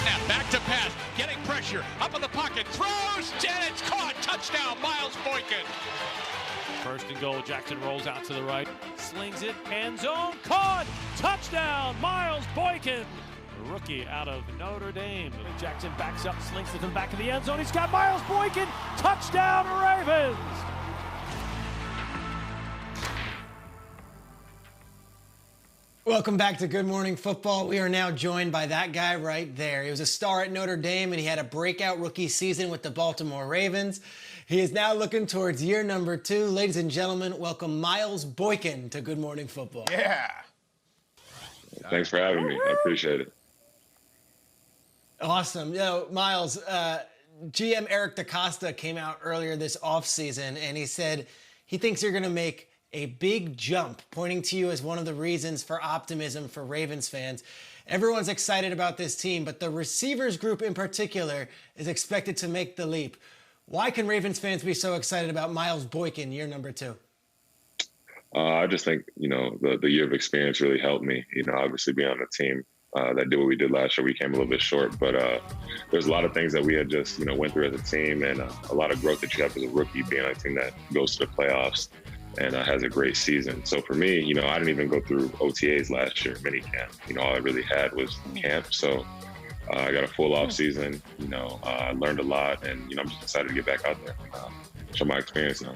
snap, back to pass, getting pressure, up in the pocket, throws, and it's caught. Touchdown, Miles Boykin. First and goal, Jackson rolls out to the right, slings it, end zone, caught, touchdown, Miles Boykin. The rookie out of Notre Dame. Jackson backs up, slings it to the back of the end zone. He's got Miles Boykin, touchdown Ravens. Welcome back to Good Morning Football. We are now joined by that guy right there. He was a star at Notre Dame, and he had a breakout rookie season with the Baltimore Ravens. He is now looking towards year number 2. Ladies and gentlemen, welcome Miles Boykin to Good Morning Football. Yeah. Thanks for having me. I appreciate it. Awesome. You know, Miles, GM Eric DaCosta came out earlier this offseason, and he said he thinks you're going to make a big jump, pointing to you as one of the reasons for optimism for Ravens fans. Everyone's excited about this team, but the receivers group in particular is expected to make the leap. Why can Ravens fans be so excited about Miles Boykin, year number 2? I just think, the year of experience really helped me. Obviously being on a team that did what we did last year, we came a little bit short, but there's a lot of things that we had just, went through as a team, and a lot of growth that you have as a rookie being on a team that goes to the playoffs and has a great season. So for me, I didn't even go through OTAs last year, mini camp. All I really had was camp. So I got a full off season. I learned a lot, and I'm just excited to get back out there, show my experience now.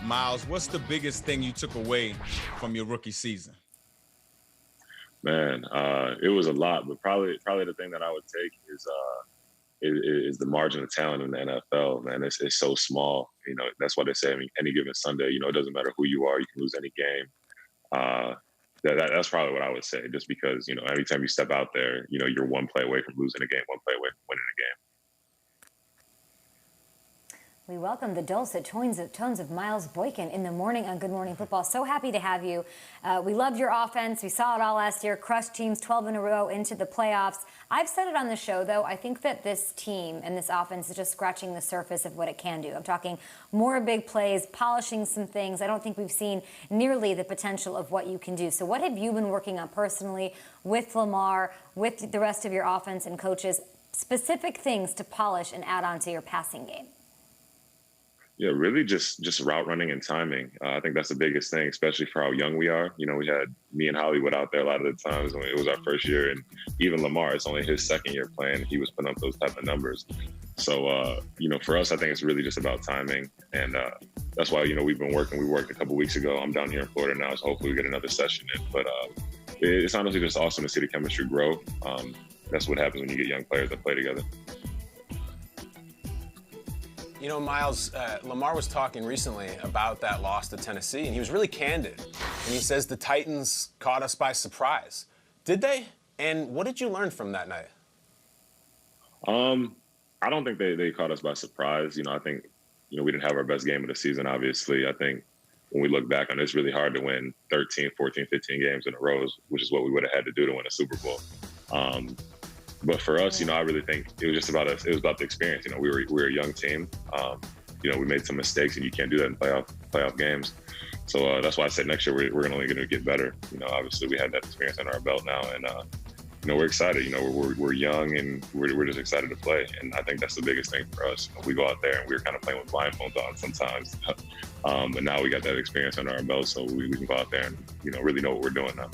Miles, what's the biggest thing you took away from your rookie season? Man, it was a lot, but probably the thing that I would take is the margin of talent in the NFL. Man, it's so small. That's why they say, any given Sunday, it doesn't matter who you are, you can lose any game. That's probably what I would say, just because, anytime you step out there, you're one play away from losing a game, one play away from winning a game. We welcome the dulcet tones of Miles Boykin in the morning on Good Morning Football. So happy to have you. We loved your offense. We saw it all last year. Crushed teams 12 in a row into the playoffs. I've said it on the show, though. I think that this team and this offense is just scratching the surface of what it can do. I'm talking more big plays, polishing some things. I don't think we've seen nearly the potential of what you can do. So what have you been working on personally with Lamar, with the rest of your offense and coaches, specific things to polish and add on to your passing game? Yeah, really just route running and timing. I think that's the biggest thing, especially for how young we are. We had me and Hollywood out there a lot of the times when it was our first year, and even Lamar, it's only his second year playing. He was putting up those type of numbers. So, for us, I think it's really just about timing, and that's why, we've been working. We worked a couple weeks ago. I'm down here in Florida now, so hopefully we get another session in. But it's honestly just awesome to see the chemistry grow. That's what happens when you get young players that play together. Miles, Lamar was talking recently about that loss to Tennessee, and he was really candid. And he says the Titans caught us by surprise. Did they? And what did you learn from that night? I don't think they caught us by surprise. I think, we didn't have our best game of the season, obviously. I think when we look back on it, it's really hard to win 13, 14, 15 games in a row, which is what we would have had to do to win a Super Bowl. But for us, I really think it was just about us. It was about the experience. We were a young team. We made some mistakes, and you can't do that in playoff games. So that's why I said next year we're only going to get better. Obviously we had that experience under our belt now, and we're excited. We're young, and we're just excited to play. And I think that's the biggest thing for us. We go out there and we're kind of playing with blindfolds on sometimes, but now we got that experience under our belt, so we can go out there and really know what we're doing now.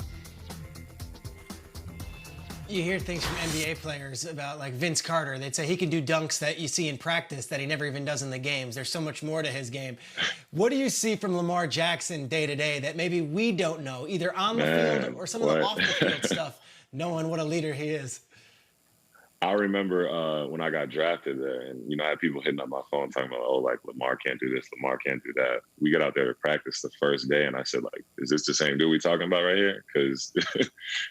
You hear things from NBA players about, like, Vince Carter. They'd say he can do dunks that you see in practice that he never even does in the games. There's so much more to his game. What do you see from Lamar Jackson day to day that maybe we don't know, either on the field or some of the off the field stuff, knowing what a leader he is? I remember when I got drafted there, and, I had people hitting up my phone talking about, Lamar can't do this, Lamar can't do that. We got out there to practice the first day, and I said, is this the same dude we talking about right here? Because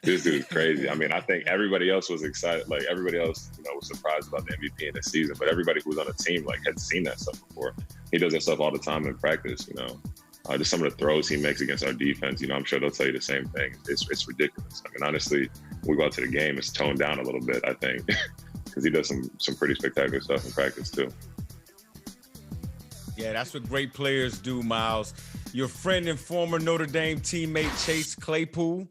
this dude is crazy. I think everybody else was excited. Everybody else, was surprised about the MVP in the season, but everybody who was on the team, had seen that stuff before. He does that stuff all the time in practice, just some of the throws he makes against our defense, I'm sure they'll tell you the same thing. It's ridiculous. Honestly, when we go out to the game, it's toned down a little bit, I think, because he does some pretty spectacular stuff in practice too. Yeah, that's what great players do, Miles. Your friend and former Notre Dame teammate Chase Claypool,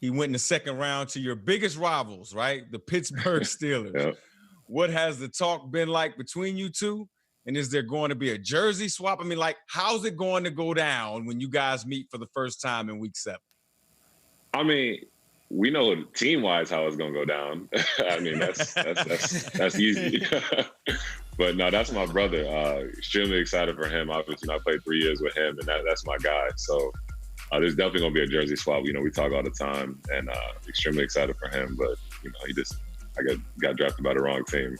He went in the second round to your biggest rivals, right? The Pittsburgh Steelers. Yep. What has the talk been like between you two? And is there going to be a jersey swap? I mean, like, how's it going to go down when you guys meet for the first time in week 7? I mean, we know team-wise how it's gonna go down. I mean, that's easy. But no, that's my brother. Extremely excited for him. Obviously, I played 3 years with him, and that's my guy. So there's definitely gonna be a jersey swap. We talk all the time, and extremely excited for him. But I got drafted by the wrong team.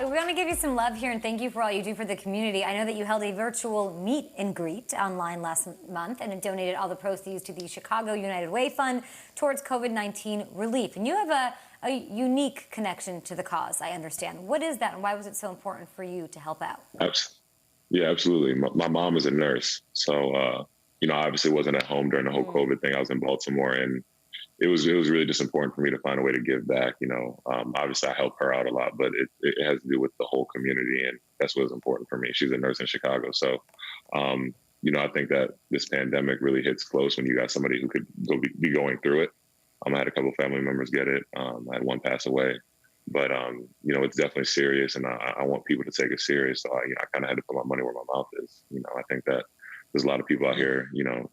We want to give you some love here and thank you for all you do for the community. I know that you held a virtual meet and greet online last month and donated all the proceeds to the Chicago United Way Fund towards COVID-19 relief. And you have a unique connection to the cause, I understand. What is that and why was it so important for you to help out? Yeah, absolutely. My mom is a nurse. So, I obviously wasn't at home during the whole COVID thing. I was in Baltimore, and it was really just important for me to find a way to give back. Obviously I help her out a lot, but it has to do with the whole community, and that's what's important for me. She's a nurse in Chicago. So, I think that this pandemic really hits close when you got somebody who could be going through it. I had a couple of family members get it. I had one pass away, but, it's definitely serious, and I want people to take it serious. So I kind of had to put my money where my mouth is. I think that there's a lot of people out here,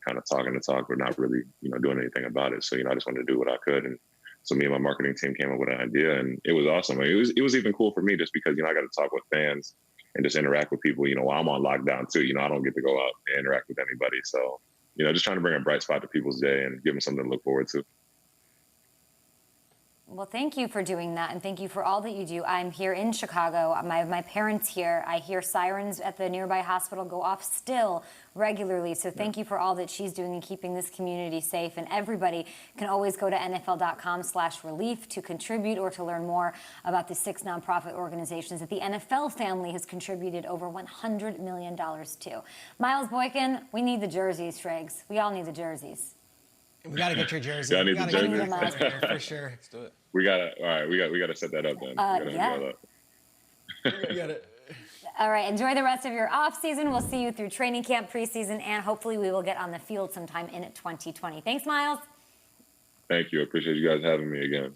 kind of talking the talk, but not really, doing anything about it. So, I just wanted to do what I could. And so me and my marketing team came up with an idea, and it was awesome. I mean, it was even cool for me just because, I got to talk with fans and just interact with people, while I'm on lockdown too. I don't get to go out and interact with anybody. So, just trying to bring a bright spot to people's day and give them something to look forward to. Well, thank you for doing that, and thank you for all that you do. I'm here in Chicago. My parents here. I hear sirens at the nearby hospital go off still regularly. So thank you for all that she's doing in keeping this community safe. And everybody can always go to NFL.com/relief to contribute or to learn more about the 6 nonprofit organizations that the NFL family has contributed over $100 million to. Miles Boykin, we need the jerseys, Schrags. We all need the jerseys. We got to get your jersey. Yeah, I need the jersey. For sure. Let's do it. We gotta set that up then. Yeah. We got it. All right, enjoy the rest of your off season. We'll see you through training camp, preseason, and hopefully we will get on the field sometime in 2020. Thanks, Miles. Thank you. I appreciate you guys having me again.